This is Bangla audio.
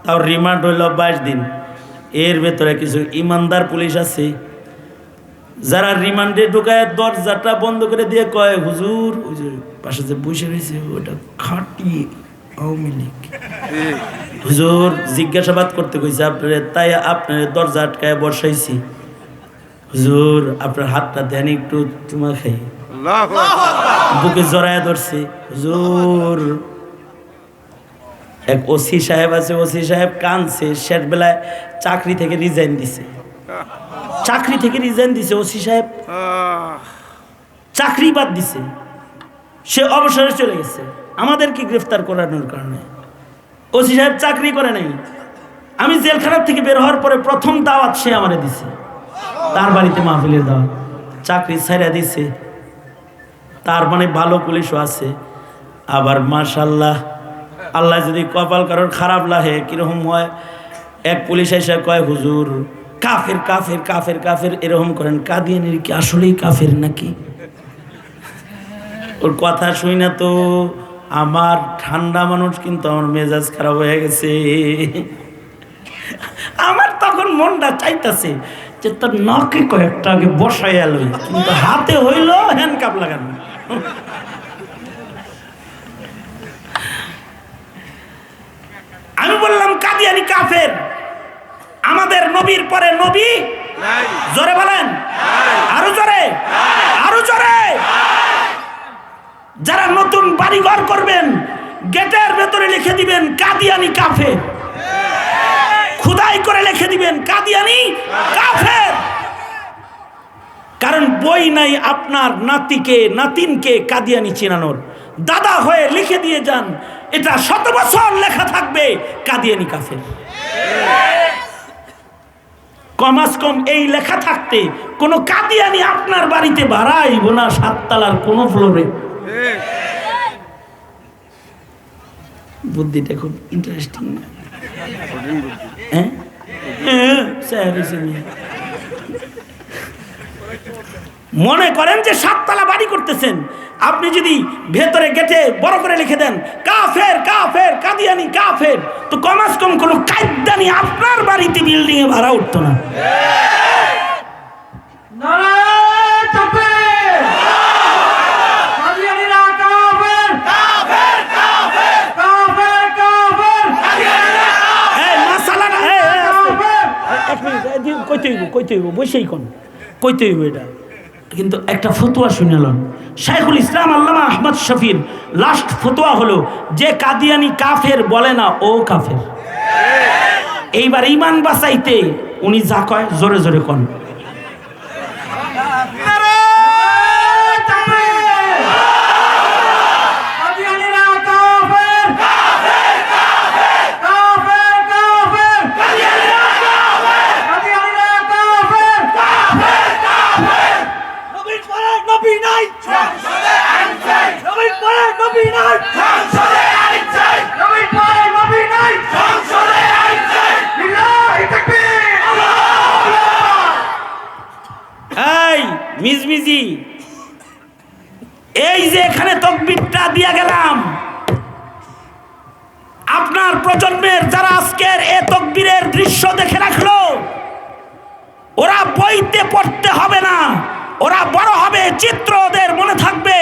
তাও রিমান্ড হইল 22 দিন। এর ভেতরে কিছু ইমানদার পুলিশ আছে যারা রিমান্ডে ঢুকায় দরজাটা বন্ধ করে দিয়ে কয়, হুজুর ওই যে পাশে যে বসে রয়েছে ওটা খাঁটি আওয়ামী লীগ। হুজুর জিজ্ঞাসাবাদ করতে কইছে আপনারে, তাই আপনার দরজা আটকায় বসাইছি। হুজুর আপনার হাতটা দেন একটু চুমা খাই। বুকে জড়ায় ধরছে। হুজুর এক ওসি সাহেব আছে, ওসি সাহেব কানছে, শেষ বেলায় চাকরি থেকে রিজাইন দিছে। চাকরি থেকে রিজাইন দিছে ওসি সাহেব, চাকরি বাদ দিছে, সে অবসরে চলে গেছে আমাদেরকে গ্রেফতার করানোর কারণে। ওসি সাহেব চাকরি করে নাই। আমি জেলখানা থেকে বের হওয়ার পরে প্রথম দাওয়াত সে আমারে দিছে, তার বাড়িতে মাহফিলের দাওয়াত। চাকরি ছাইড়া দিছে, তার মানে ভালো পুলিশও আছে। আবার মাশাআল্লাহ, আল্লাহ যদি কপাল কারোর খারাপ লাগে কিরকম হয়, এক পুলিশ এসে কয়, হুজুর কাফের কাফের কাফের কাফের এরকম করেন, কাদিয়ানির কি আসলেই কাফের নাকি? ওর কথা শুই না তো আমার ঠান্ডা মানুষ, কিন্তু আমার মেজাজ খারাপ হয়ে গেছে। আমার তখন মনটা চাইতেছে যে তোর নখে কয়েকটা আগে বসাইয়া লই, কিন্তু হাতে হইল হ্যান্ডকাপ লাগানো। আমি বললাম কাদিয়ানি কাফের, আমাদের নবীর পরে নবী? জোরে বলেন, আরো জোরে, আরো জোরে। যারা নতুন বাড়িঘর করবেন গেটের ভেতরে লিখে দিবেন কাদিয়ানি কাফের, খুদাই করে লিখে দিবেন কাদিয়ানি কাফের। কারণ বই নাই আপনার নাতিকে নাতিনকে কাদিয়ানি চিনানোর, দাদা হয়ে লিখে দিয়ে যান, এটা 100 বছর লেখা থাকবে কাদিয়ানি কাফের। কমাস কম এই লেখা থাকতে কোনো কাদিয়ানি আপনার বাড়িতে ভাড়া আইব না 7 তলার কোন ফ্লোরে। বুদ্ধিটা খুব ইন্টারেস্টিং। মনে করেন যে 7 তলা বাড়ি করতেছেন, আপনি যদি ভেতরে গেটে বড় করে লিখে দেন কাফের কাফের কাদিয়ানি কাফের, তো কমাস কম কোনো কায়দানি আপনার বাড়িতে বিল্ডিং এ ভাড়া উঠতো না। কইতে হইব এটা, কিন্তু একটা ফতোয়া শুনলেন শাইখুল ইসলাম আল্লামা আহমদ শফির লাস্ট ফতোয়া হলো যে কাদিয়ানি কাফের বলে না ও কাফের। এইবার ইমান বাঁচাইতে উনি যা কয় জোরে জোরে কন। মিজমিজি এই যে এখানে তাকবীরটা দিয়া গেলাম, আপনার প্রজন্মের যারা আজকের এই তাকবীরের দৃশ্য দেখে রাখলো, ওরা বইতে পড়তে হবে না, ওরা বড় হবে চিত্র ওদের মনে থাকবে।